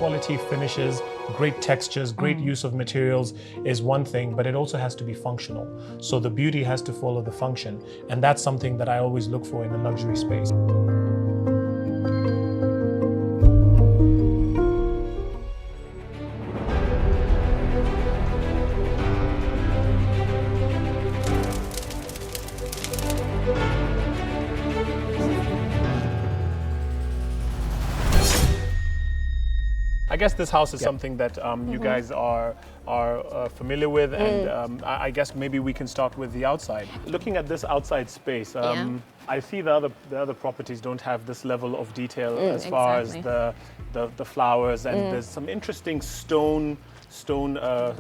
quality finishes, great textures, great use of materials is one thing, but it also has to be functional. So the beauty has to follow the function. And that's something that I always look for in a luxury space. I guess this house is something that you guys are familiar with, and I guess maybe we can start with the outside. Looking at this outside space, I see the other properties don't have this level of detail as far as the flowers, and there's some interesting stone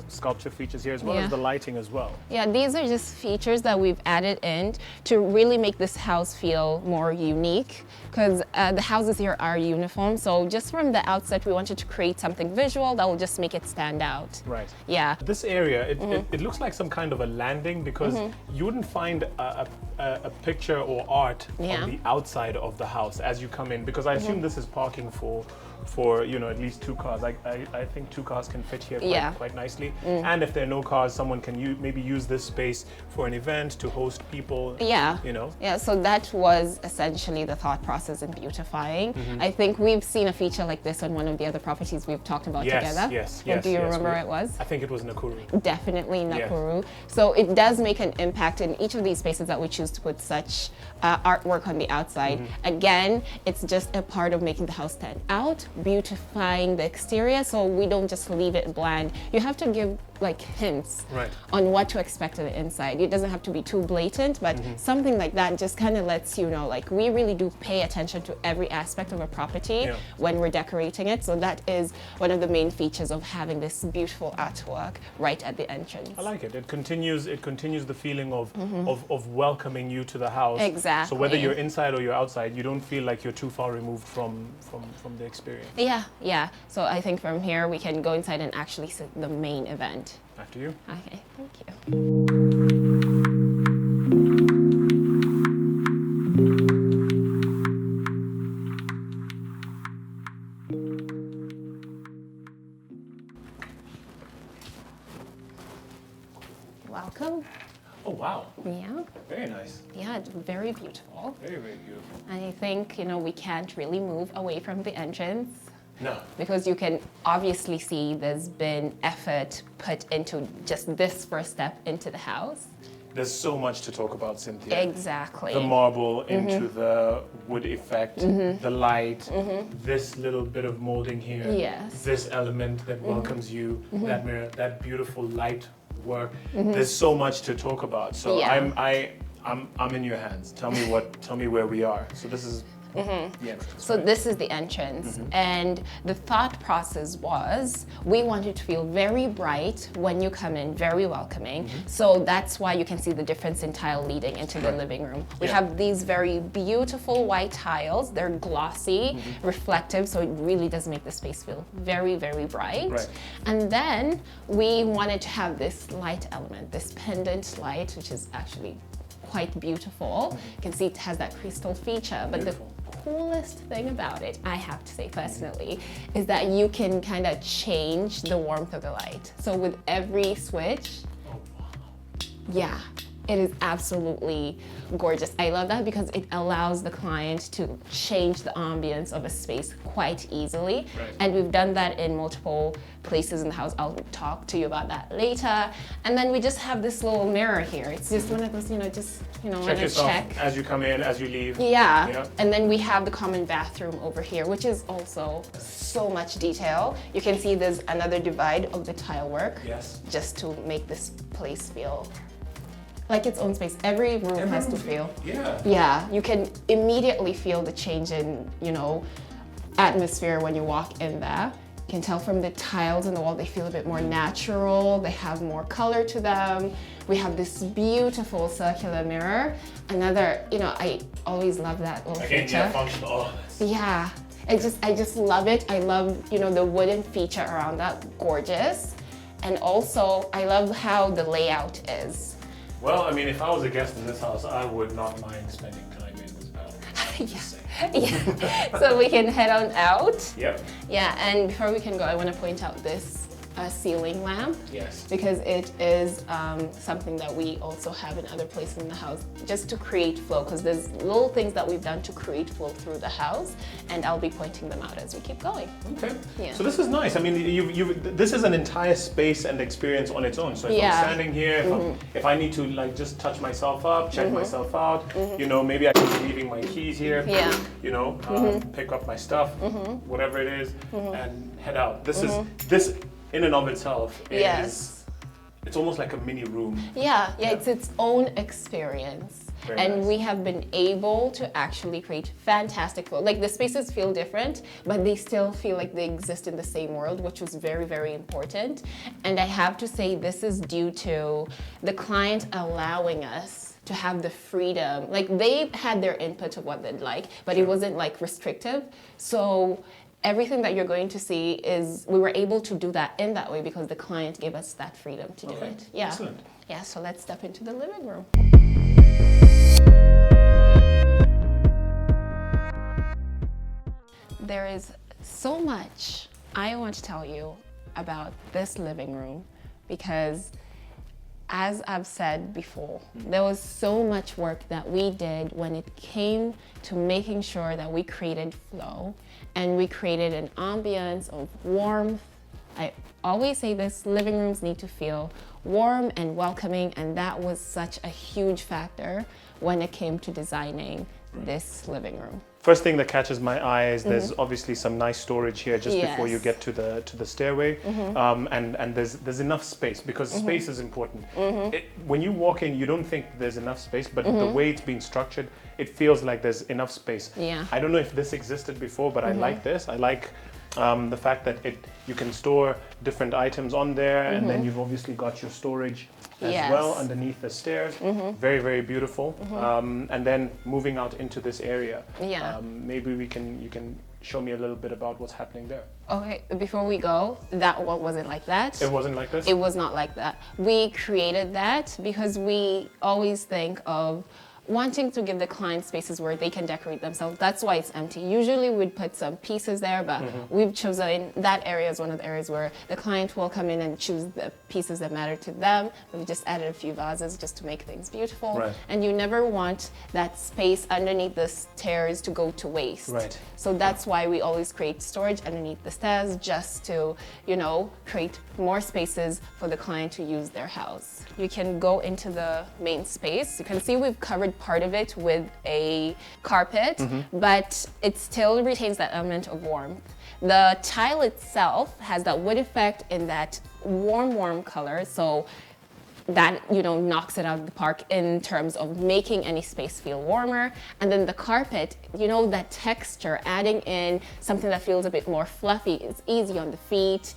sculpture features here, as well as the lighting as well. Yeah, these are just features that we've added in to really make this house feel more unique, because the houses here are uniform. So just from the outset, we wanted to create something visual that will just make it stand out. Right. Yeah. This area, it looks like some kind of a landing, because you wouldn't find a picture or art on the outside of the house as you come in, because I assume this is parking for at least 2 cars. I think 2 cars can fit here quite nicely. And if there are no cars, someone can maybe use this space for an event to host people. Yeah. Yeah, so that was essentially the thought process in beautifying. I think we've seen a feature like this on one of the other properties we've talked about together. Yes. Do you remember where it was? I think it was Nakuru. Definitely Nakuru. So it does make an impact in each of these spaces that we choose to put such artwork on the outside. Again, it's just a part of making the house stand out, beautifying the exterior, so we don't just leave it bland. You have to give like hints on what to expect on the inside. It doesn't have to be too blatant, but something like that just kind of lets you know, like, we really do pay attention to every aspect of a property when we're decorating it. So that is one of the main features of having this beautiful artwork right at the entrance. I like it. It continues the feeling of welcoming you to the house. Exactly. So whether you're inside or you're outside, you don't feel like you're too far removed from the experience. Yeah. So I think from here we can go inside and actually see the main event. After you. Okay, thank you. Welcome. Oh, wow. Yeah. Very nice. Yeah, it's very beautiful. Very, very beautiful. And I think, we can't really move away from the entrance. No. Because you can obviously see there's been effort put into just this first step into the house. There's so much to talk about, Cynthia. Exactly. The marble into the wood effect, the light, this little bit of molding here, this element that welcomes you, that mirror, that beautiful light work. There's so much to talk about. So I'm in your hands. Tell me where we are. So this is the entrance. So this is the entrance, and the thought process was we wanted to feel very bright when you come in, very welcoming. So that's why you can see the difference in tile leading into the living room. We have these very beautiful white tiles. They're glossy, reflective, so it really does make the space feel very, very bright. Right. And then we wanted to have this light element, this pendant light, which is actually quite beautiful. You can see it has that crystal feature, but the coolest thing about it, I have to say personally, is that you can kind of change the warmth of the light. So with every switch, it is absolutely gorgeous. I love that because it allows the client to change the ambience of a space quite easily. And we've done that in multiple places in the house. I'll talk to you about that later. And then we just have this little mirror here. It's just one of those, check yourself as you come in, as you leave. Yeah. And then we have the common bathroom over here, which is also so much detail. You can see there's another divide of the tile work. Just to make this place feel like its own space. Every room has to feel. Yeah, you can immediately feel the change in, atmosphere when you walk in there. You can tell from the tiles on the wall, they feel a bit more natural. They have more color to them. We have this beautiful circular mirror. Another, I always love that little feature. Functional. Yeah, I just love it. I love, the wooden feature around that, gorgeous. And also, I love how the layout is. Well, if I was a guest in this house, I would not mind spending time in this house. Yeah. So we can head on out. Yep. Yeah, and before we can go, I want to point out this ceiling lamp. Yes. Because it is something that we also have in other places in the house, just to create flow, because there's little things that we've done to create flow through the house, and I'll be pointing them out as we keep going. Okay. Yeah. So this is nice. I mean, this is an entire space and experience on its own. So if I'm standing here, if I need to like just touch myself up, check myself out, you know, maybe I could be leaving my keys here, you know, pick up my stuff, whatever it is, and head out. This in and of itself is, it's almost like a mini room. Yeah, it's its own experience. Very and nice. we have been able to actually create fantastic flow. Like the spaces feel different, but they still feel like they exist in the same world, which was very, very important. And I have to say this is due to the client allowing us to have the freedom. Like they had their input of what they'd like, but it wasn't like restrictive. So everything that you're going to see is, we were able to do that in that way because the client gave us that freedom to do it. Yeah. Excellent. Yeah, so let's step into the living room. There is so much I want to tell you about this living room because, as I've said before, there was so much work that we did when it came to making sure that we created flow and we created an ambiance of warmth. I always say this, living rooms need to feel warm and welcoming, and that was such a huge factor when it came to designing this living room. First thing that catches my eye is there's obviously some nice storage here just before you get to the stairway, and there's enough space because space is important. When you walk in, you don't think there's enough space, but the way it's been structured, it feels like there's enough space. Yeah. I don't know if this existed before, but I like this. I like the fact that you can store different items on there, and then you've obviously got your storage as well underneath the stairs. Very, very beautiful. And then moving out into this area, maybe you can show me a little bit about what's happening there. Okay, before we go, that one wasn't like that. It wasn't like this? It was not like that. We created that because we always think of wanting to give the client spaces where they can decorate themselves. That's why it's empty. Usually we'd put some pieces there, but we've chosen that area as one of the areas where the client will come in and choose the pieces that matter to them. We've just added a few vases just to make things beautiful. Right. And you never want that space underneath the stairs to go to waste. Right. So that's why we always create storage underneath the stairs, just to, you know, create more spaces for the client to use their house. You can go into the main space. You can see we've covered part of it with a carpet, but it still retains that element of warmth. The tile itself has that wood effect in that warm color, so that, you know, knocks it out of the park in terms of making any space feel warmer. And then the carpet, you know, that texture, adding in something that feels a bit more fluffy, it's easy on the feet.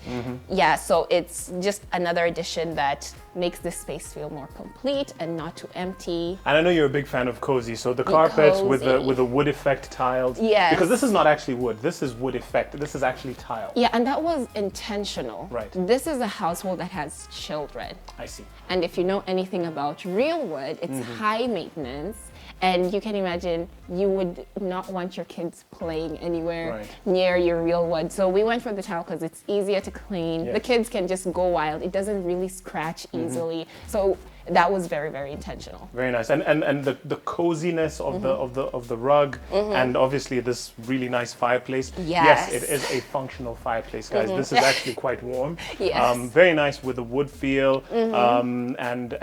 Yeah, so it's just another addition that makes this space feel more complete and not too empty. And I know you're a big fan of cozy, so the carpets with the wood effect tiles. Yes. Because this is not actually wood, this is wood effect. This is actually tile. Yeah, and that was intentional. Right. This is a household that has children. I see. And if you know anything about real wood, it's high maintenance. And you can imagine you would not want your kids playing anywhere near your real wood. So we went for the tile because it's easier to clean. The kids can just go wild. It doesn't really scratch easily. So that was very, very intentional. Very nice. And the coziness of the rug, and obviously this really nice fireplace. Yes. Yes, it is a functional fireplace, guys. This is actually quite warm. Yes. Very nice with the wood feel. And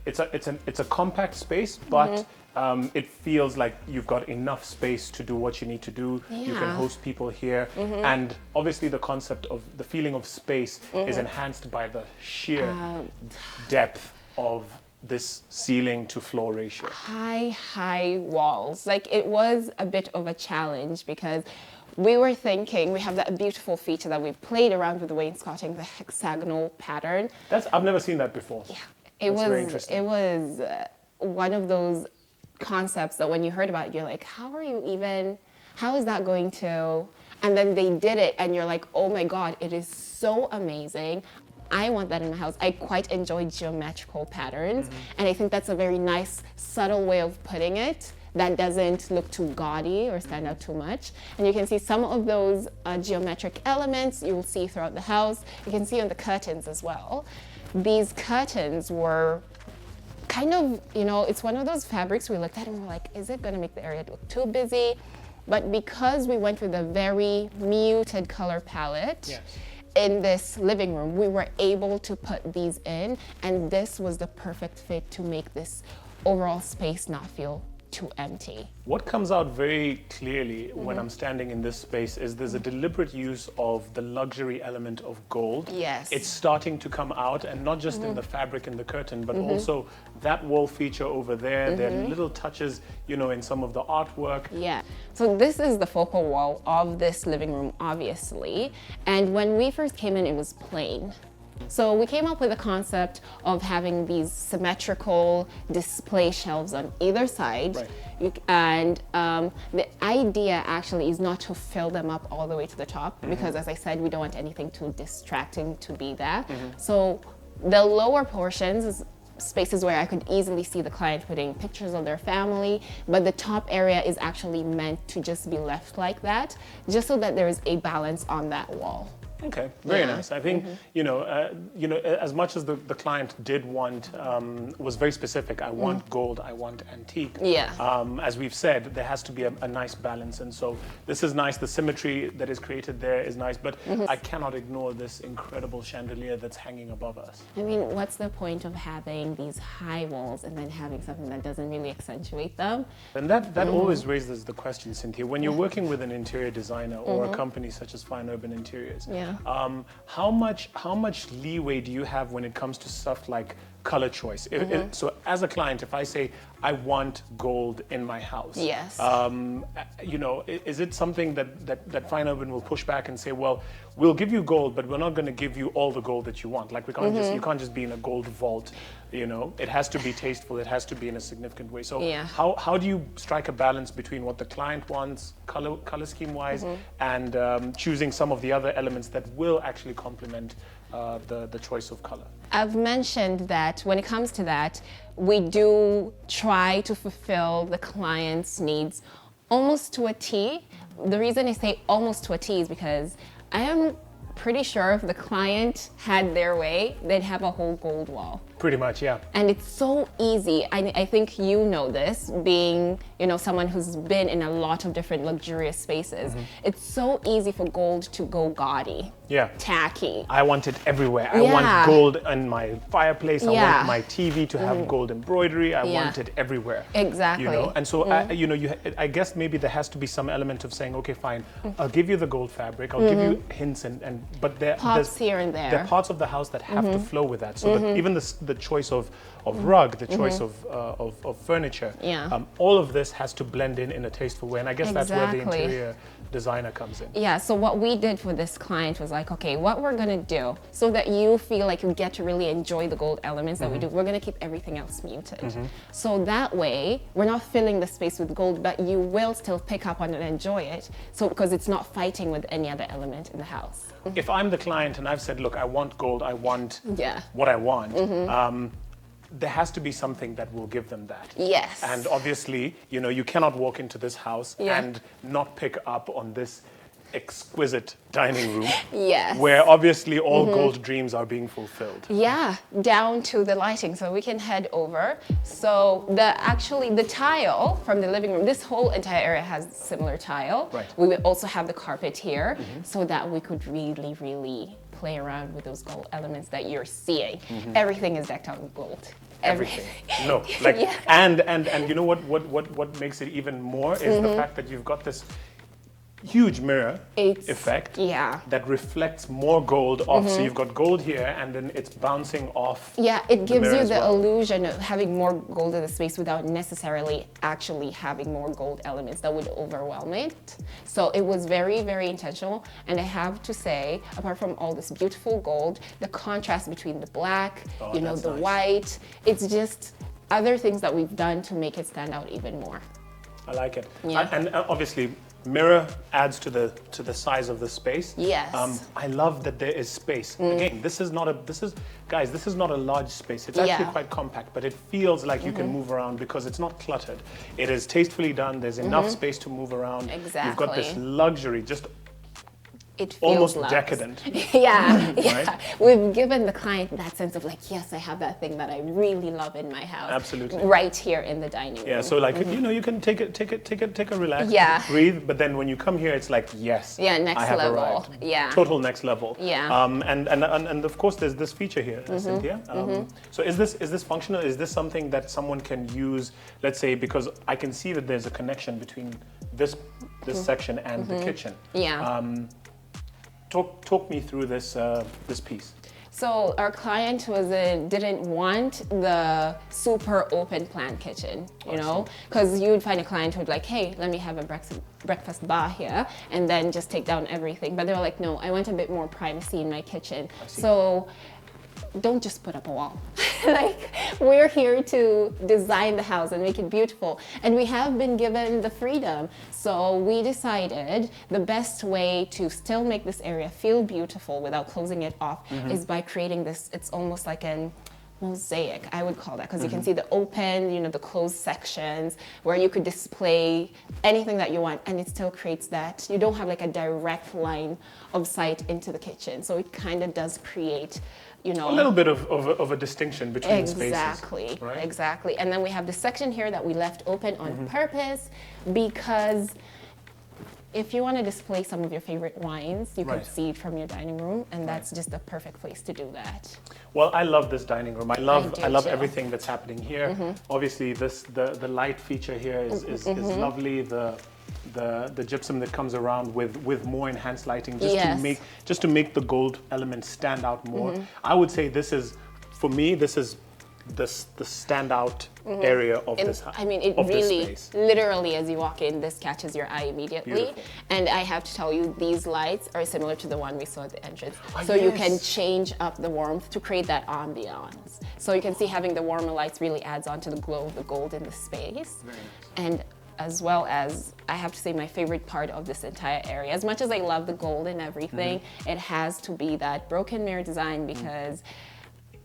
it's a compact space, but it feels like you've got enough space to do what you need to do. You can host people here. And obviously the concept of the feeling of space is enhanced by the sheer depth of this ceiling to floor ratio. High walls. Like, it was a bit of a challenge because we were thinking, we have that beautiful feature that we played around with the wainscoting, the hexagonal pattern. I've never seen that before. Yeah, Very interesting. it was one of those concepts that when you heard about it, you're like, how is that going to? And then they did it and you're like, oh my God, it is so amazing. I want that in my house. I quite enjoy geometrical patterns, and I think that's a very nice, subtle way of putting it that doesn't look too gaudy or stand out too much. And you can see some of those geometric elements you will see throughout the house. You can see on the curtains as well. These curtains were kind of, you know, it's one of those fabrics we looked at and we're like, is it gonna make the area look too busy? But because we went with a very muted color palette, yes, in this living room, we were able to put these in, and this was the perfect fit to make this overall space not feel too empty. What comes out very clearly when I'm standing in this space is there's a deliberate use of the luxury element of gold. Yes. It's starting to come out, and not just in the fabric and the curtain, but also that wall feature over there. There are little touches, you know, in some of the artwork. Yeah. So this is the focal wall of this living room, obviously. And when we first came in, it was plain. So we came up with a concept of having these symmetrical display shelves on either side. Right. And the idea actually is not to fill them up all the way to the top, because as I said, we don't want anything too distracting to be there. So the lower portions is spaces where I could easily see the client putting pictures of their family, but the top area is actually meant to just be left like that, just so that there is a balance on that wall. Okay, very nice. I think, you know, as much as the client did want, was very specific, I want gold, I want antique. Yeah. As we've said, there has to be a nice balance. And so this is nice. The symmetry that is created there is nice, but I cannot ignore this incredible chandelier that's hanging above us. I mean, what's the point of having these high walls and then having something that doesn't really accentuate them? And that always raises the question, Cynthia, when you're working with an interior designer or a company such as Fine Urban Interiors, how much leeway do you have when it comes to stuff like color choice? So as a client, if I say I want gold in my house, yes, you know, is it something that Fine Urban will push back and say, well, we'll give you gold, but we're not going to give you all the gold that you want. Like we can't you can't just be in a gold vault. You know, it has to be tasteful. It has to be in a significant way. So how do you strike a balance between what the client wants, color scheme wise, and choosing some of the other elements that will actually complement the choice of color? I've mentioned that when it comes to that, we do try to fulfill the client's needs almost to a T. The reason I say almost to a T is because I am pretty sure if the client had their way, they'd have a whole gold wall. Pretty much, yeah. And it's so easy. I think you know this, being, you know, someone who's been in a lot of different luxurious spaces. It's so easy for gold to go gaudy, tacky. I want it everywhere. I want gold in my fireplace. I want my TV to have gold embroidery. I want it everywhere. Exactly. You know, and so you know, I guess maybe there has to be some element of saying, okay, fine, I'll give you the gold fabric. I'll give you hints, but there's here and there. There are parts of the house that have to flow with that. So that even the choice of rug, the choice of furniture, all of this has to blend in a tasteful way. And I guess that's where the interior designer comes in. Yeah, so what we did for this client was like, okay, what we're gonna do so that you feel like you get to really enjoy the gold elements that we do, we're gonna keep everything else muted. So that way, we're not filling the space with gold, but you will still pick up on it and enjoy it. So because it's not fighting with any other element in the house. If I'm the client and I've said, look, I want gold, I want what I want, there has to be something that will give them that. Yes. And obviously, you know, you cannot walk into this house and not pick up on this exquisite dining room. Yes. Where obviously all gold dreams are being fulfilled. Yeah, down to the lighting. So we can head over. So the tile from the living room, this whole entire area has similar tile. Right. We will also have the carpet here so that we could really, really play around with those gold elements that you're seeing. Everything is decked out with gold. Everything. No, like, and you know what makes it even more is the fact that you've got this huge mirror effect that reflects more gold off. So you've got gold here and then it's bouncing off. Yeah, it gives you the illusion of having more gold in the space without necessarily actually having more gold elements that would overwhelm it. So it was very, very intentional. And I have to say, apart from all this beautiful gold, the contrast between the black, you know, the white, it's just other things that we've done to make it stand out even more. I like it. Yeah. And obviously, mirror adds to the size of the space. Yes. I love that there is space. Again, this is not a large space. It's actually quite compact, but it feels like you can move around because it's not cluttered. It is tastefully done. There's enough space to move around. Exactly. You've got this luxury, just it feels almost luxe. decadent. Yeah, Right? We've given the client that sense of like, yes, I have that thing that I really love in my house. Absolutely. Right here in the dining room. Yeah, so like you can take a relax, breathe, but then when you come here, it's like yes, next I have level. arrived. Yeah, total next level. Yeah. And of course there's this feature here, Cynthia. So is this functional? Is this something that someone can use? Let's say because I can see that there's a connection between this section and the kitchen. Yeah. Talk me through this piece. So our client didn't want the super open plan kitchen, you know, because you'd find a client who'd like, hey, let me have a breakfast bar here, and then just take down everything. But they were like, no, I want a bit more privacy in my kitchen. So don't just put up a wall. Like, we're here to design the house and make it beautiful. And we have been given the freedom. So we decided the best way to still make this area feel beautiful without closing it off is by creating this, it's almost like an mosaic, I would call that, because you can see the open, you know, the closed sections where you could display anything that you want, and it still creates that. You don't have like a direct line of sight into the kitchen. So it kind of does create, you know, a little bit of a distinction between the spaces. Exactly, right? exactly. And then we have the section here that we left open on purpose because if you want to display some of your favorite wines, you can see it from your dining room, and that's just the perfect place to do that. Well, I love this dining room. I love too. everything that's happening here. Obviously, the light feature here is lovely. The gypsum that comes around with more enhanced lighting just to make the gold element stand out more. I would say this is, for me, this is the standout area of this house. I mean, it really, literally, as you walk in, this catches your eye immediately. Beautiful. And I have to tell you, these lights are similar to the one we saw at the entrance. So you can change up the warmth to create that ambiance. So you can see having the warmer lights really adds on to the glow of the gold in the space. Very nice. And as well as, I have to say, my favorite part of this entire area, as much as I love the gold and everything, it has to be that broken mirror design, because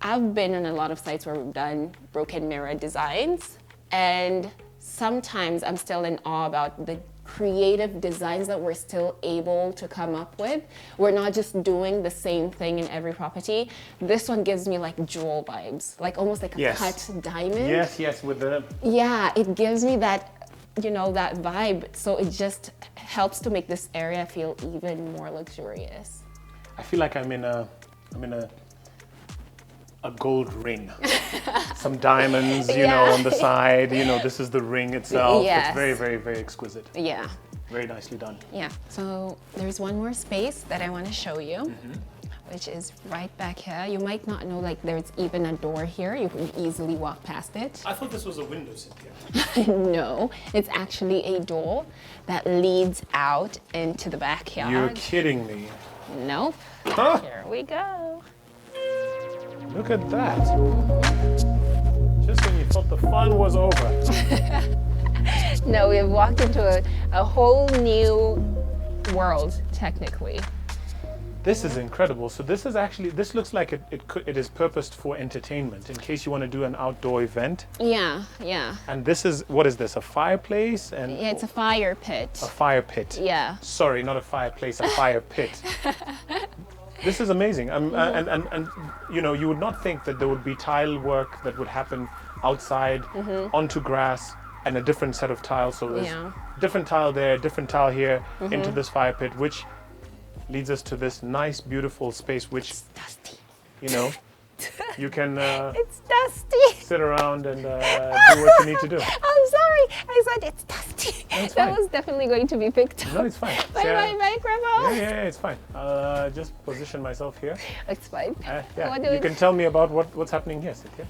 I've been on a lot of sites where we've done broken mirror designs, and sometimes I'm still in awe about the creative designs that we're still able to come up with. We're not just doing the same thing in every property. This one gives me like jewel vibes, like almost like a cut diamond. Yes, with the... Yeah, it gives me that, you know, that vibe. So it just helps to make this area feel even more luxurious. I feel like I'm in a gold ring. Some diamonds, you know, on the side. You know, this is the ring itself. Yes. It's very, very, very exquisite. Yeah. Very nicely done. Yeah. So there's one more space that I want to show you, which is right back here. You might not know, like, there's even a door here. You can easily walk past it. I thought this was a window, Cynthia. No, it's actually a door that leads out into the backyard. You're kidding me. Nope. Huh? Here we go. Look at that. Just when you thought the fun was over. No, we've walked into a whole new world, technically. This is incredible. So this is actually, this looks like it is purposed for entertainment in case you want to do an outdoor event. Yeah, yeah. And this is, what is this, a fireplace? And Yeah, it's a fire pit. a fire pit. Yeah. Sorry, not a fireplace, a fire pit. This is amazing. And you know, you would not think that there would be tile work that would happen outside onto grass and a different set of tiles. So there's different tile there, different tile here into this fire pit, which leads us to this nice, beautiful space, which, It's dusty. you know, you can It's dusty. sit around and do what you need to do. I'm sorry. I said it's dusty. It's That fine. was definitely going to be picked up No, it's fine. by my microphone. Yeah, it's fine. Just position myself here. It's fine. Yeah, What you do can tell me about what's happening here, Cynthia.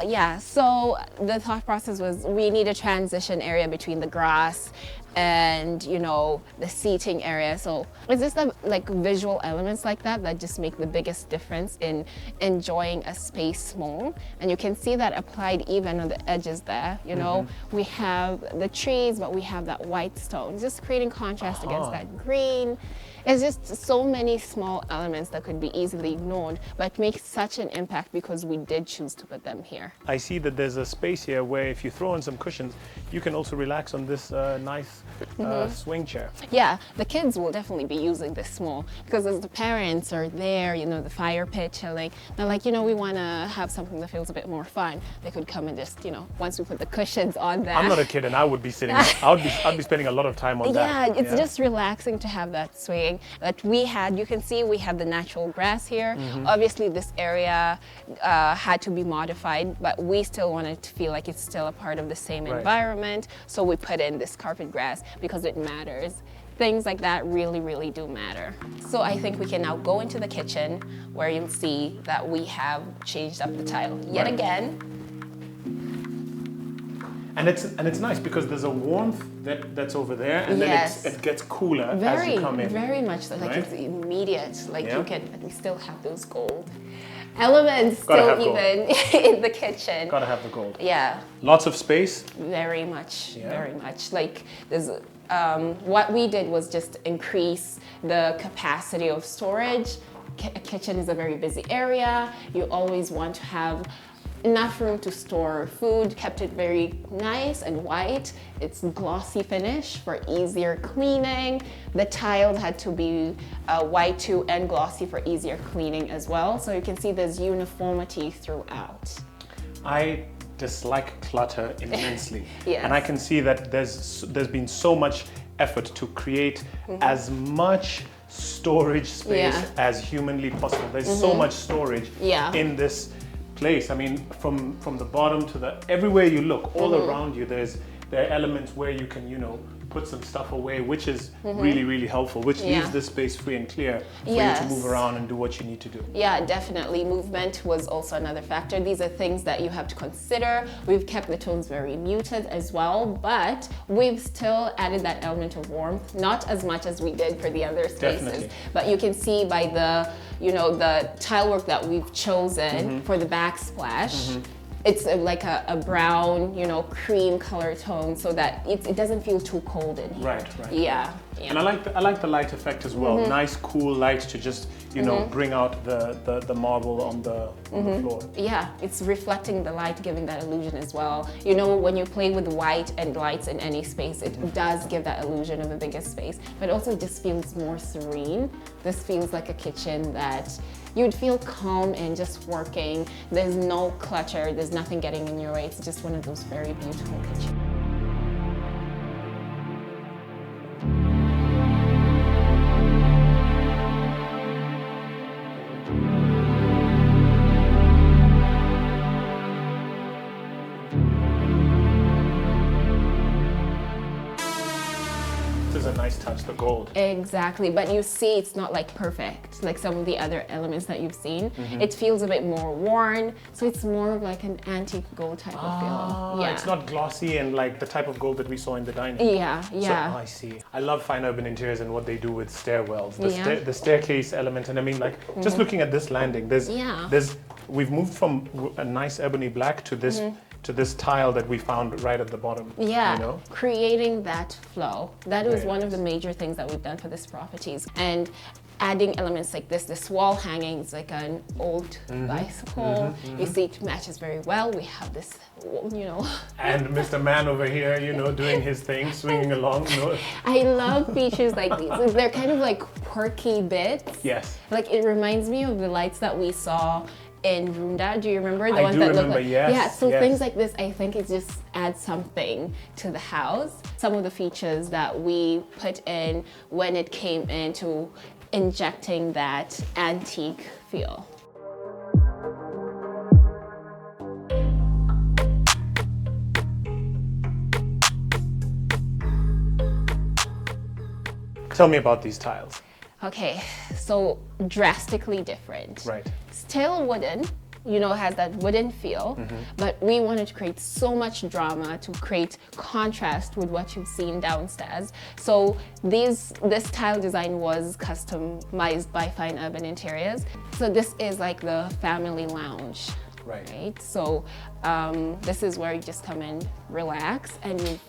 Yeah, so the thought process was we need a transition area between the grass and you know, the seating area. So it's just like visual elements like that that just make the biggest difference in enjoying a space small. And you can see that applied even on the edges there. You know, we have the trees, but we have that white stone, just creating contrast against that green. It's just so many small elements that could be easily ignored, but make such an impact because we did choose to put them here. I see that there's a space here where if you throw in some cushions, you can also relax on this nice swing chair. Yeah, the kids will definitely be using this more because as the parents are there, you know, the fire pit chilling, they're like, you know, we want to have something that feels a bit more fun. They could come and just, you know, once we put the cushions on there. I'm not a kid and I would be sitting, I'd be spending a lot of time on that. Yeah, it's just relaxing to have that swing that we had. You can see we have the natural grass here. Obviously this area had to be modified, but we still wanted to feel like it's still a part of the same environment. So we put in this carpet grass because it matters. Things like that really, really do matter. So I think we can now go into the kitchen where you'll see that we have changed up the tile yet again. And it's nice because there's a warmth that's over there, and then it gets cooler as you come in. Very much so. Like it's immediate. Like you can, but we still have those gold elements still even in the kitchen. Gotta have the gold. Yeah. Lots of space. Very much. Very much. Like there's. What we did was just increase the capacity of storage. A kitchen is a very busy area. You always want to have enough room to store food, kept it very nice and white. It's glossy finish for easier cleaning. The tile had to be white too and glossy for easier cleaning as well. So you can see there's uniformity throughout. I dislike clutter immensely. And I can see that there's been so much effort to create as much storage space as humanly possible. There's so much storage in this place. I mean, from the bottom to the everywhere you look, all around you, there are elements where you can, you know, put some stuff away, which is really, really helpful, which leaves this space free and clear for you to move around and do what you need to do. Yeah, definitely. Movement was also another factor. These are things that you have to consider. We've kept the tones very muted as well, but we've still added that element of warmth, not as much as we did for the other spaces. But you can see by the, you know, the tile work that we've chosen for the backsplash, it's like a brown, you know, cream color tone, so that it doesn't feel too cold in here. Right. Yeah. And I like the light effect as well. Nice, cool light to just, you know, bring out the marble on the floor. Yeah, it's reflecting the light, giving that illusion as well. You know, when you play with white and lights in any space, it does give that illusion of a bigger space, but also it just feels more serene. This feels like a kitchen that you'd feel calm and just working. There's no clutter, there's nothing getting in your way. It's just one of those very beautiful kitchens. A nice touch, the gold. Exactly, but you see it's not like perfect, like some of the other elements that you've seen. It feels a bit more worn, so it's more of like an antique gold type of feel. Yeah. It's not glossy and like the type of gold that we saw in the dining. Yeah. So, I see. I love fine urban interiors and what they do with stairwells, the staircase element, and I mean, like, just looking at this landing, we've moved from a nice ebony black to this to this tile that we found right at the bottom. Yeah, you know? Creating that flow. That was one of the major things that we've done for this properties. And adding elements like this wall hanging is like an old bicycle. You see it matches very well. We have this, you know. And Mr. Man over here, you know, doing his thing, swinging along. You know. I love features like these. They're kind of like quirky bits. Yes. Like it reminds me of the lights that we saw in Runda. Do you remember the ones that look like? Yes, yeah, so things like this, I think it just adds something to the house. Some of the features that we put in when it came into injecting that antique feel. Tell me about these tiles. Okay, so drastically different. Right. Still wooden, you know, has that wooden feel, but we wanted to create so much drama to create contrast with what you've seen downstairs. So this tile design was customized by Fine Urban Interiors. So this is like the family lounge. Right. So this is where you just come in, relax, and you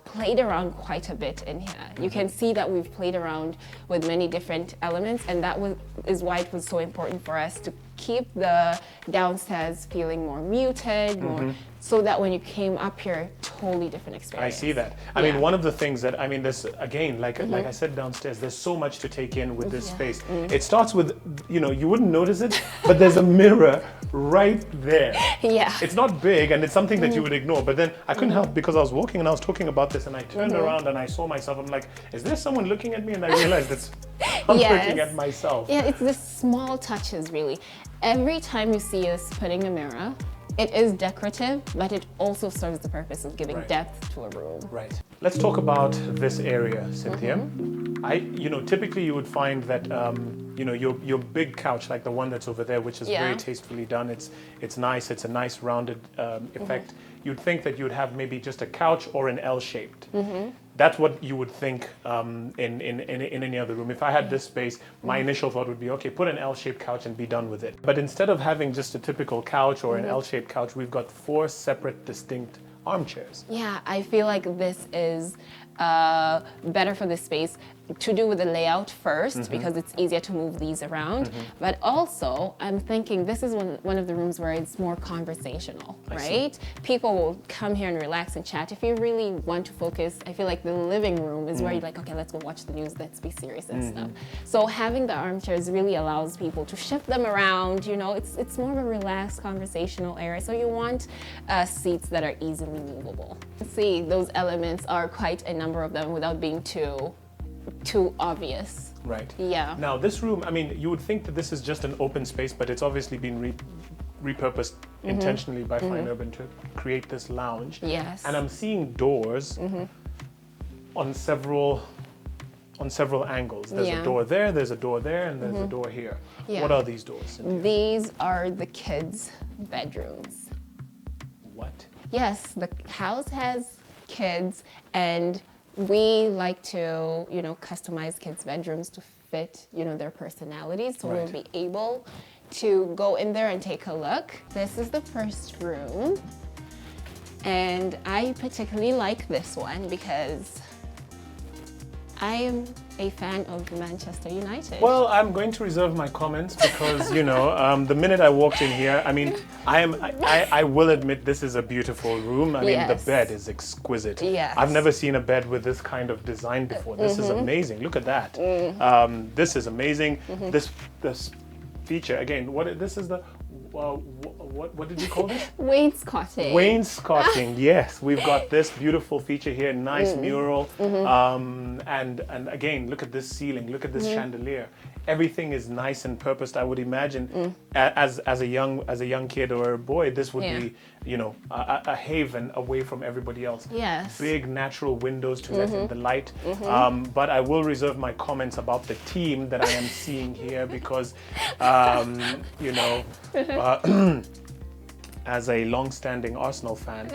played around quite a bit in here. You can see that we've played around with many different elements, and that is why it was so important for us to keep the downstairs feeling more muted, more, so that when you came up here, totally different experience. I see that. I mean, one of the things that, I mean, this, again, like I said downstairs, there's so much to take in with this space. It starts with, you know, you wouldn't notice it, but there's a mirror right there. Yeah. It's not big, and it's something that you would ignore, but then I couldn't help, because I was walking and I was talking about this, and I turned around and I saw myself. I'm like, is there someone looking at me? And I realized it's I'm looking at myself. Yeah, it's the small touches, really. Every time you see us putting a mirror, it is decorative, but it also serves the purpose of giving depth to a room. Right. Let's talk about this area, Cynthia. You know, typically you would find that, you know, your big couch, like the one that's over there, which is very tastefully done. It's nice. It's a nice rounded effect. You'd think that you'd have maybe just a couch or an L-shaped. That's what you would think in any other room. If I had this space, my initial thought would be, okay, put an L-shaped couch and be done with it. But instead of having just a typical couch or an L-shaped couch, we've got 4 separate, distinct armchairs. Yeah, I feel like this is better for this space to do with the layout first, because it's easier to move these around. But also, I'm thinking this is one of the rooms where it's more conversational, right? People will come here and relax and chat. If you really want to focus, I feel like the living room is where you're like, okay, let's go watch the news, let's be serious and stuff. So having the armchairs really allows people to shift them around, you know, it's more of a relaxed conversational area. So you want seats that are easily movable. See, those elements are quite a number of them without being too obvious. Right. Yeah. Now this room, I mean, you would think that this is just an open space, but it's obviously been repurposed intentionally by Fine Urban to create this lounge. Yes. And I'm seeing doors on several angles. There's a door there, there's a door there, and there's a door here. Yeah. What are these doors? These are the kids' bedrooms. What? Yes, the house has kids, and we like to, you know, customize kids' bedrooms to fit, you know, their personalities. So we'll be able to go in there and take a look. This is the first room, and I particularly like this one because I am a fan of Manchester United. Well, I'm going to reserve my comments because, you know, the minute I walked in here, I mean, I will admit this is a beautiful room. I mean, the bed is exquisite. Yes. I've never seen a bed with this kind of design before. This is amazing. Look at that. This is amazing. This feature, again, this is the, what did you call this? Wainscoting. Wainscoting, yes. We've got this beautiful feature here, nice mural. And again, look at this ceiling, look at this chandelier. Everything is nice and purposed. I would imagine as a young kid or a boy, this would be, you know, a haven away from everybody else. Yes. Big natural windows to let in the light. But I will reserve my comments about the team that I am seeing here because, you know, as a long-standing Arsenal fan,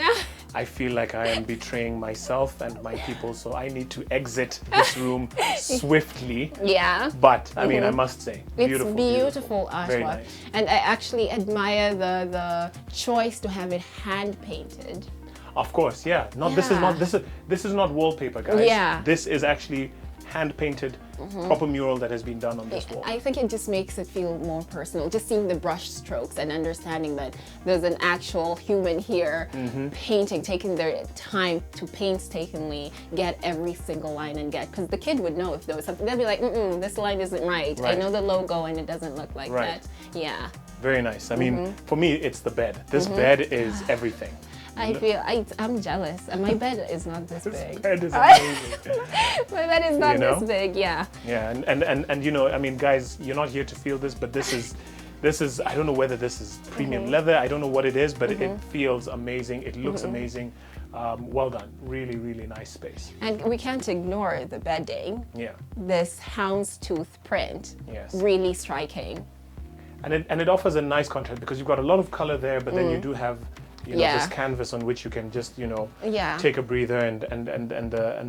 I feel like I am betraying myself and my people, so I need to exit this room swiftly. Yeah. But I mean, I must say, beautiful, it's beautiful artwork. Very nice. And I actually admire the choice to have it hand painted. Of course, yeah. This is not wallpaper, guys. Yeah. This is actually hand painted, proper mural that has been done on this wall. I think it just makes it feel more personal, just seeing the brush strokes and understanding that there's an actual human here painting, taking their time to painstakingly get every single line and because the kid would know if there was something, they'll be like, this line isn't right. I know the logo and it doesn't look like that. Yeah. Very nice. I mean, for me, it's the bed. This bed is everything. I'm jealous, and my bed is not this big. This bed is amazing. My bed is not this big, yeah. Yeah, and you know, I mean, guys, you're not here to feel this, but this is, I don't know whether this is premium leather, I don't know what it is, but it feels amazing, it looks amazing. Well done, really, really nice space. And we can't ignore the bedding. Yeah. This houndstooth print, Yes. really striking. And it offers a nice contrast because you've got a lot of color there, but then you do have this canvas on which you can just take a breather, and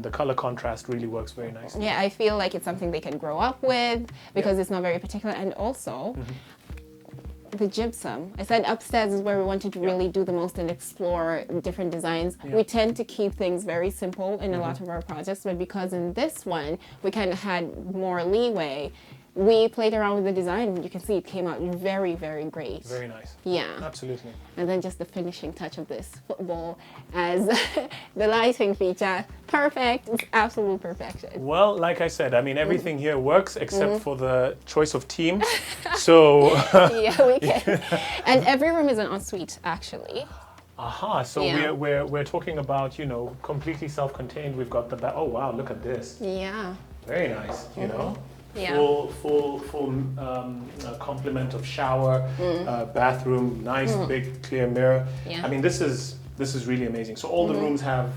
the color contrast really works very nicely. Yeah, I feel like it's something they can grow up with because it's not very particular, and also the gypsum. I said upstairs is where we wanted to really do the most and explore different designs. We tend to keep things very simple in a lot of our projects, but because in this one we kind of had more leeway, we played around with the design, and you can see it came out very, very great. Very nice. Yeah. Absolutely. And then just the finishing touch of this football as the lighting feature. Perfect. It's absolute perfection. Well, like I said, I mean, everything here works except for the choice of team. So. Yeah, we can. And every room is an ensuite, actually. Aha, so we're talking about, completely self-contained. We've got the oh wow, look at this. Yeah. Very nice, Yeah. Full complement of shower, bathroom, nice big clear mirror. Yeah. I mean, this is really amazing. So all the rooms have.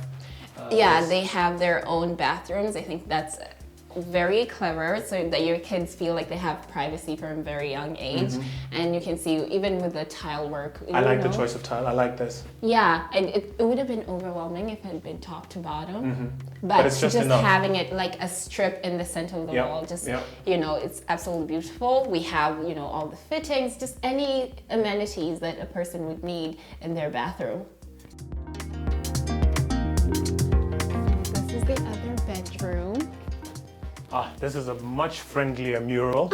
They have their own bathrooms. I think that's very clever, so that your kids feel like they have privacy from a very young age. And you can see even with the tile work. I like the choice of tile. I like this. Yeah, and it would have been overwhelming if it had been top to bottom. But it's just enough. Having it like a strip in the center of the wall, it's absolutely beautiful. We have, all the fittings, just any amenities that a person would need in their bathroom. This is the other bedroom. This is a much friendlier mural.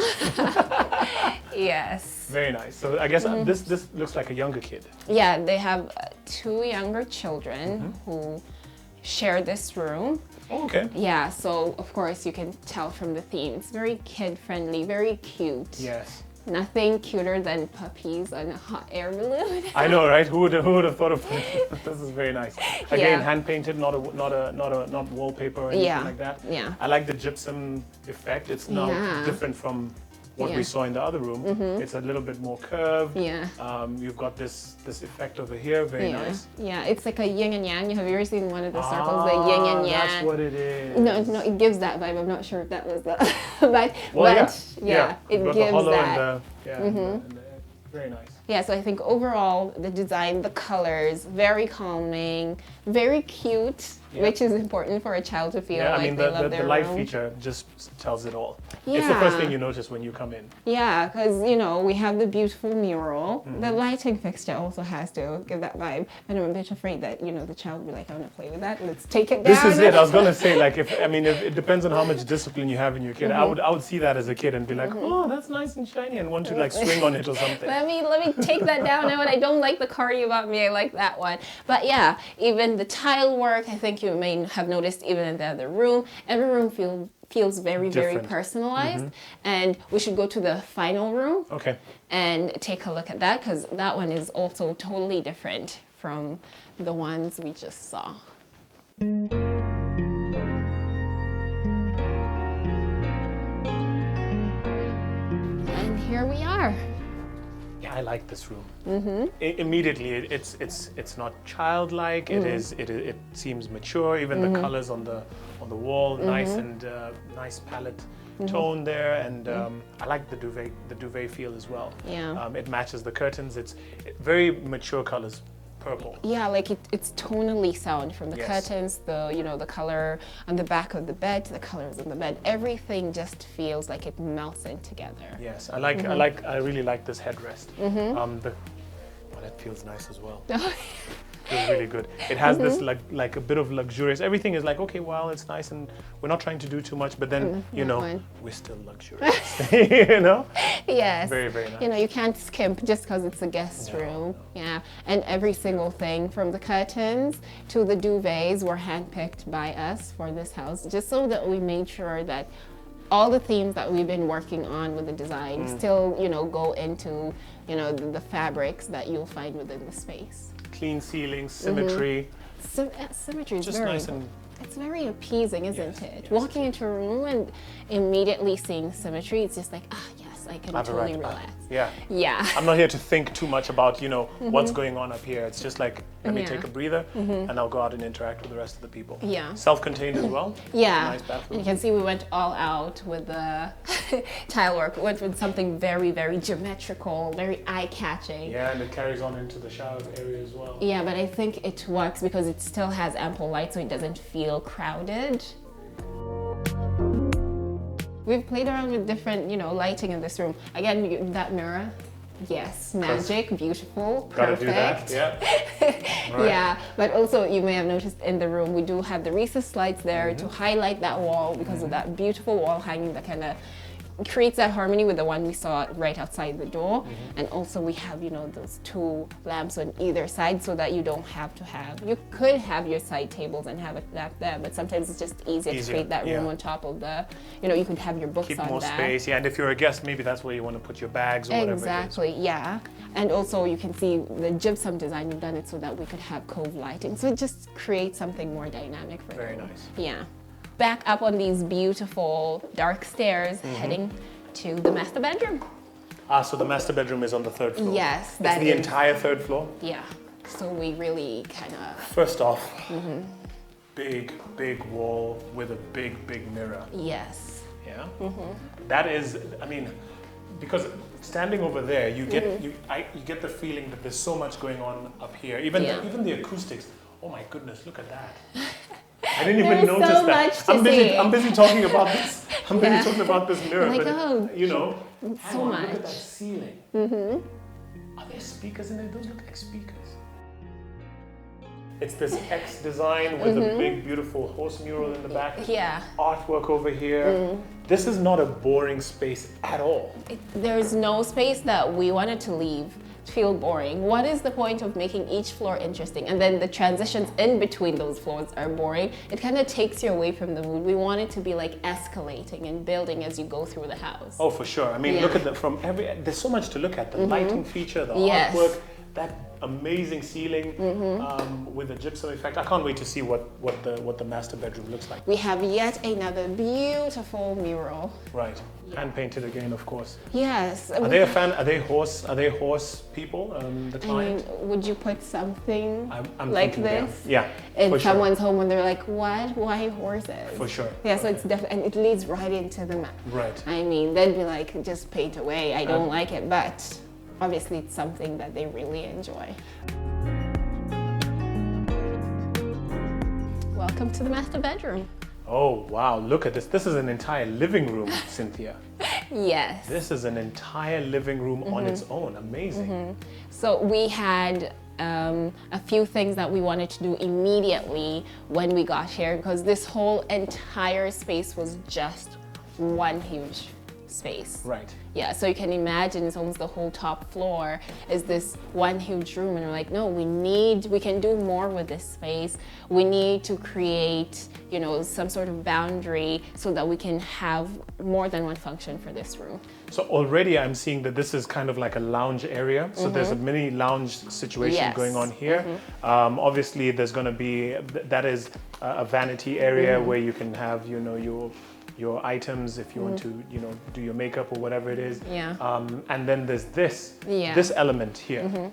Yes. Very nice. So I guess this looks like a younger kid. Yeah, they have 2 younger children who share this room. Oh, okay. Yeah, so of course you can tell from the theme. It's very kid-friendly, very cute. Yes. Nothing cuter than puppies on a hot air balloon. I know, right? Who would have thought of this? Is very nice. Again, hand painted, not wallpaper or anything like that. Yeah. I like the gypsum effect. It's now different from what we saw in the other room. It's a little bit more curved. Yeah. You've got this effect over here. Very nice. Yeah, it's like a yin and yang. Have you ever seen one of the circles, the yin and yang? That's what it is. No, it gives that vibe. I'm not sure if that was the vibe. Well, it gives the hollow that. and the very nice. Yeah, so I think overall, the design, the colors, very calming, very cute, which is important for a child to feel like they love their room. The light feature just tells it all. Yeah. It's the first thing you notice when you come in. Yeah, because, we have the beautiful mural. The lighting fixture also has to give that vibe. And I'm a bit afraid that, the child will be like, I want to play with that. Let's take it down. This is it. I was going to say, if it depends on how much discipline you have in your kid. I would see that as a kid and be like, oh, that's nice and shiny, and want to swing on it or something. Let me take that down now, and I don't like the cardi about me. I like that one. But yeah, even the tile work, I think you may have noticed even in the other room, every room feels very, very personalized. And we should go to the final room and take a look at that, because that one is also totally different from the ones we just saw. And here we are. I like this room. Immediately, it's not childlike. It seems mature. Even the colors on the wall, nice and nice palette tone there, and I like the duvet feel as well. Yeah. It matches the curtains. It's very mature colors. Purple. Yeah, it's tonally sound from the curtains, the color on the back of the bed, the colors on the bed. Everything just feels like it melts in together. Yes, I really like this headrest. That feels nice as well. Feels really good. It has this like a bit of luxurious. Everything is okay, well, it's nice, and we're not trying to do too much, but then we're still luxurious. Yes. Very, very nice. You can't skimp just because it's a guest room. Yeah. And every single thing from the curtains to the duvets were handpicked by us for this house, just so that we made sure that all the themes that we've been working on with the design still, go into, the fabrics that you'll find within the space. Clean ceilings, symmetry. Symmetry is just very nice and. It's very appeasing, isn't it? Walking into a room and immediately seeing symmetry, it's just like, yes, relax. I can I have a totally right relax. back. Yeah. Yeah. I'm not here to think too much about, you know, what's going on up here. It's just like, let me take a breather and I'll go out and interact with the rest of the people. Yeah. Self-contained as well. Yeah. Nice bathroom. And you can see we went all out with the tile work. We went with something very, very geometrical, very eye-catching. Yeah, and it carries on into the shower area as well. Yeah, but I think it works because it still has ample light, so it doesn't feel crowded. We've played around with different, you know, lighting in this room. Again, that mirror, yes, magic, beautiful, Gotta perfect. do that, yeah. Right. Yeah, but also you may have noticed in the room we do have the recessed lights there to highlight that wall because of that beautiful wall hanging that kind of creates that harmony with the one we saw right outside the door. And also we have, you know, those two lamps on either side so that you don't have to have, you could have your side tables and have it back there, but sometimes it's just easier to create that room on top of the, you know, you could have your books Keep on more that. space, yeah, and if you're a guest, maybe that's where you want to put your bags or whatever it is. Exactly, yeah. And also you can see the gypsum design, we've done it so that we could have cove lighting. So it just creates something more dynamic for Very the room. nice. Yeah. Back up on these beautiful dark stairs heading to the master bedroom. Ah, so the master bedroom is on the third floor. Yes, It's the entire third floor. Yeah. So we really kind of. First off, big wall with a big mirror. Yes. Yeah. That is, I mean, because standing over there, you get you get the feeling that there's so much going on up here. Even even the acoustics. Oh my goodness, look at that. I didn't even notice so that. much to see. I'm busy talking about this. I'm busy talking about this mirror, Like, but oh, you know, so much. Look at that ceiling. Are there speakers in there? Those look like speakers. It's this X design with a big, beautiful horse mural in the back. Yeah. Artwork over here. This is not a boring space at all. There's no space that we wanted to leave to feel boring. What is the point of making each floor interesting? And then the transitions in between those floors are boring. It kind of takes you away from the mood. We want it to be like escalating and building as you go through the house. Oh, for sure. I mean, look at there's so much to look at. The lighting feature, the Yes. artwork, that amazing ceiling with the gypsum effect. I can't wait to see what the master bedroom looks like. We have yet another beautiful mural. Right. Hand painted again, of course. Yes. Are they a fan? Are they horse people? The I client. mean, would you put something I'm like thinking, this yeah, in for someone's home when they're like, what? Why horses? For sure. Yeah, so it's definitely, and it leads right into the map. Right. I mean, they'd be like, just paint away. I don't like it, but obviously it's something that they really enjoy. Welcome to the master bedroom. Oh wow! Look at this. This is an entire living room, Cynthia. Yes. This is an entire living room on its own. Amazing. So we had a few things that we wanted to do immediately when we got here because this whole entire space was just one huge space. Right. Yeah, so you can imagine it's almost the whole top floor is this one huge room and we're like, no, we can do more with this space. We need to create, you know, some sort of boundary so that we can have more than one function for this room. So already I'm seeing that this is kind of like a lounge area. So there's a mini lounge situation going on here. Obviously there's going to be, that is a vanity area where you can have, you know, your items if you want to, you know, do your makeup or whatever it is. Yeah. And then there's this element here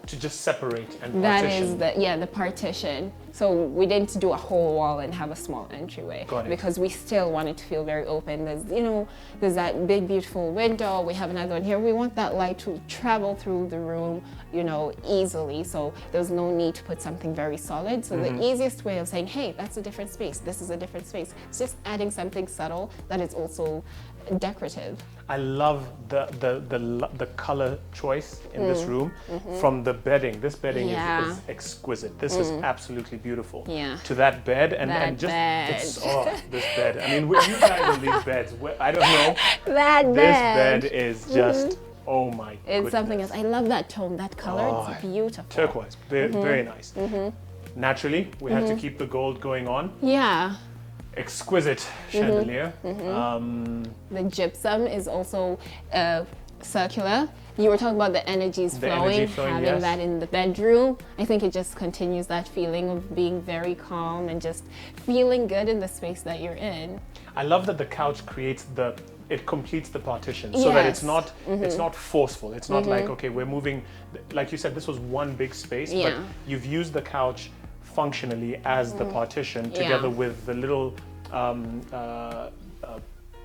to just separate and partition. That is the partition. So we didn't do a whole wall and have a small entryway because we still wanted to feel very open. There's, you know, there's that big beautiful window. We have another one here. We want that light to travel through the room, you know, easily. So there's no need to put something very solid. So the easiest way of saying, hey, that's a different space. This is a different space. It's just adding something subtle that is also decorative. I love the color choice in this room from the bedding. This bedding is exquisite. This is absolutely beautiful. Yeah. To that bed and just this bed. I mean, you guys in these beds, I don't know. That bed. This bed is just oh my goodness. It's something else. I love that tone, that color. It's beautiful. Turquoise, very nice. Naturally, we had to keep the gold going on. Yeah. Exquisite chandelier. The gypsum is also circular. You were talking about the energies flowing, having that in the bedroom. I think it just continues that feeling of being very calm and just feeling good in the space that you're in. I love that the couch creates the it completes the partition so that it's not forceful. It's not like, okay, we're moving, like you said, this was one big space, but you've used the couch functionally as the partition together with the little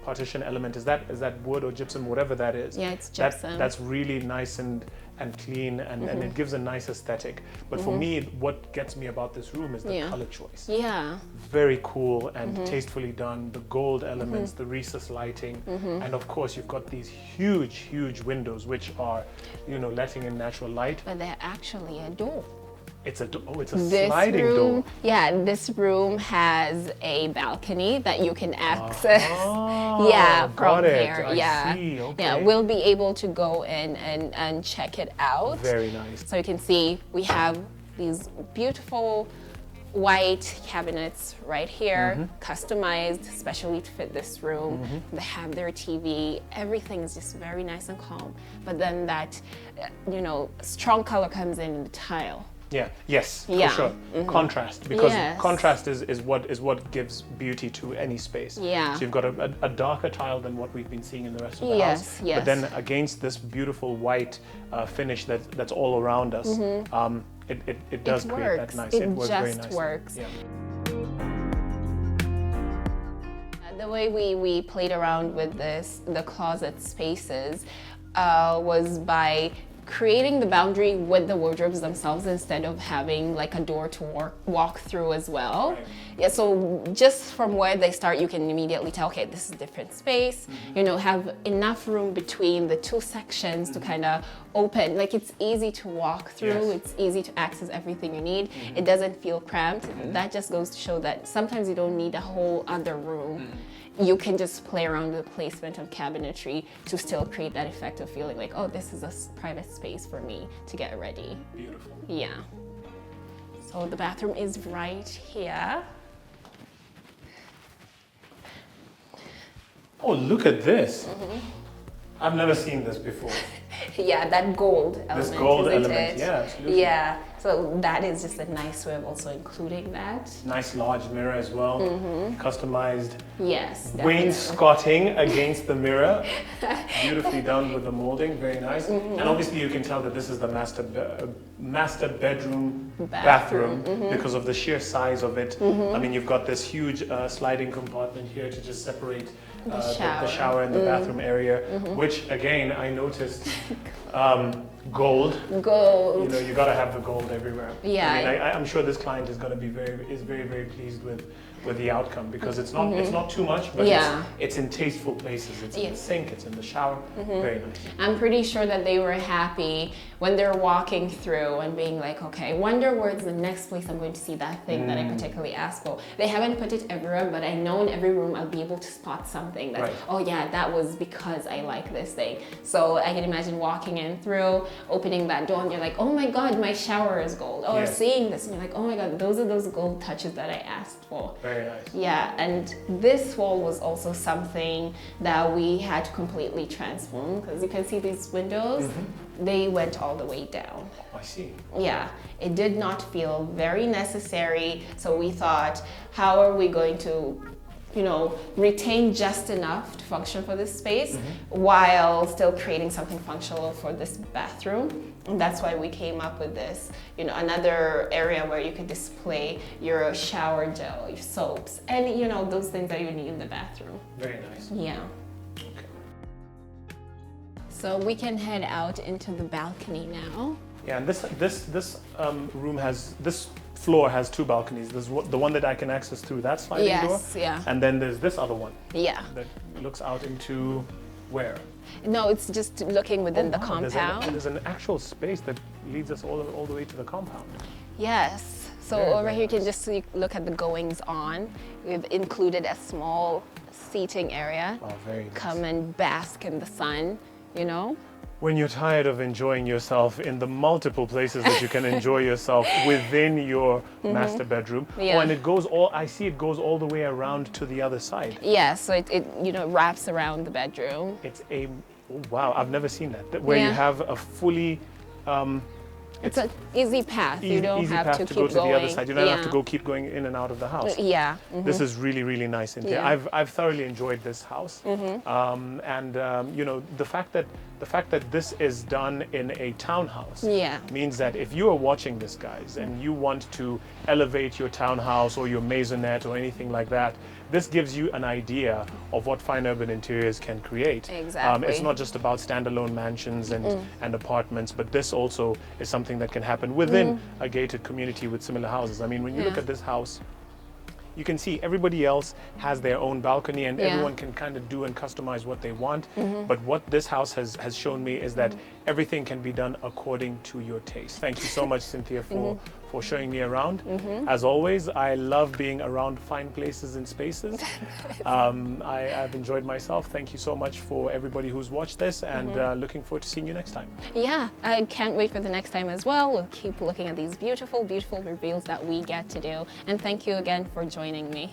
partition element. Is that wood or gypsum, whatever that is? Yeah, it's gypsum. That's really nice and clean, and it gives a nice aesthetic. But for me, what gets me about this room is the color choice. Yeah. Very cool and tastefully done. The gold elements, the recessed lighting, and of course you've got these huge windows which are, letting in natural light. But they're actually a door. It's a sliding door. Yeah, this room has a balcony that you can access. From here. I see. Okay. Yeah, we'll be able to go in and check it out. Very nice. So you can see we have these beautiful white cabinets right here, customized especially to fit this room. They have their TV. Everything is just very nice and calm. But then that, strong color comes in the tile. Yeah. Yes. For sure. Contrast, because contrast is what gives beauty to any space. Yeah. So you've got a darker tile than what we've been seeing in the rest of the house. But then against this beautiful white finish that's all around us, it does create that nice. It works very just nicely. works. Yeah. The way we played around with the closet spaces, was by creating the boundary with the wardrobes themselves instead of having like a door to walk through as well. Right. Yeah, so just from where they start, you can immediately tell, okay, this is a different space, have enough room between the two sections to kind of open. Like, it's easy to walk through, it's easy to access everything you need. It doesn't feel cramped. That just goes to show that sometimes you don't need a whole other room. You can just play around with the placement of cabinetry to still create that effect of feeling like, oh, this is a private space for me to get ready. Beautiful. Yeah. So the bathroom is right here. Oh, look at this. I've never seen this before. Yeah, that gold element. This gold isn't element, it? yeah, absolutely. Yeah, so that is just a nice way of also including that. Nice large mirror as well, customized. Yes, definitely. Wainscoting against the mirror, beautifully done with the molding, very nice. And obviously you can tell that this is the master bedroom bathroom because of the sheer size of it. I mean, you've got this huge sliding compartment here to just separate the shower and the bathroom area, which again I noticed gold. Gold. You got to have the gold everywhere. Yeah. I mean, I'm sure this client is going to be very pleased with the outcome, because it's not too much, but it's in tasteful places. It's in the sink, it's in the shower. Very nice. I'm pretty sure that they were happy when they're walking through and being like, okay, I wonder where's the next place I'm going to see that thing that I particularly asked for. They haven't put it everywhere, but I know in every room I'll be able to spot something that, oh yeah, that was because I like this thing. So I can imagine walking in through, opening that door, and you're like, oh my God, my shower is gold. Or seeing this, and you're like, oh my God, those are those gold touches that I asked for. Very nice. Yeah, and this wall was also something that we had to completely transform, because you can see these windows, they went all the way down. Oh, I see. Yeah, it did not feel very necessary, so we thought, how are we going to retain just enough to function for this space while still creating something functional for this bathroom? And that's why we came up with this, another area where you could display your shower gel, your soaps, and those things that you need in the bathroom. Very nice. Yeah. Okay. So we can head out into the balcony now. Yeah, and this room this floor has two balconies. There's the one that I can access through that sliding door. Yeah. And then there's this other one. Yeah. That looks out into where? No, it's just looking within the compound. There's an actual space that leads us all the way to the compound. Yes. So Very, over very here you can nice. just look at the goings on. We've included a small seating area. Oh, very nice. Come and bask in the sun, When you're tired of enjoying yourself in the multiple places that you can enjoy yourself within your master bedroom. Yeah. Oh, and I see it goes all the way around to the other side. Yeah, so it wraps around the bedroom. It's wow, I've never seen that. Where you have a fully It's an easy path. You don't easy have path to to keep go to going. the other side. You don't have to Yeah. go keep going in and out of the house. Yeah. This is really, really nice in here. Yeah. I've thoroughly enjoyed this house, you know, the fact that this is done in a townhouse Yeah. means that if you are watching this, guys, and you want to elevate your townhouse or your maisonette or anything like that, this gives you an idea of what fine urban interiors can create. Exactly. It's not just about standalone mansions and apartments, but this also is something that can happen within a gated community with similar houses. I mean, when you look Yeah. at this house, you can see everybody else has their own balcony and Yeah. everyone can kind of do and customize what they want. But what this house has shown me is that everything can be done according to your taste. Thank you so much, Cynthia, for showing me around. As always, I love being around fine places and spaces. I've enjoyed myself. Thank you so much for everybody who's watched this, and looking forward to seeing you next time. Yeah, I can't wait for the next time as well. We'll keep looking at these beautiful, beautiful reveals that we get to do. And thank you again for joining me.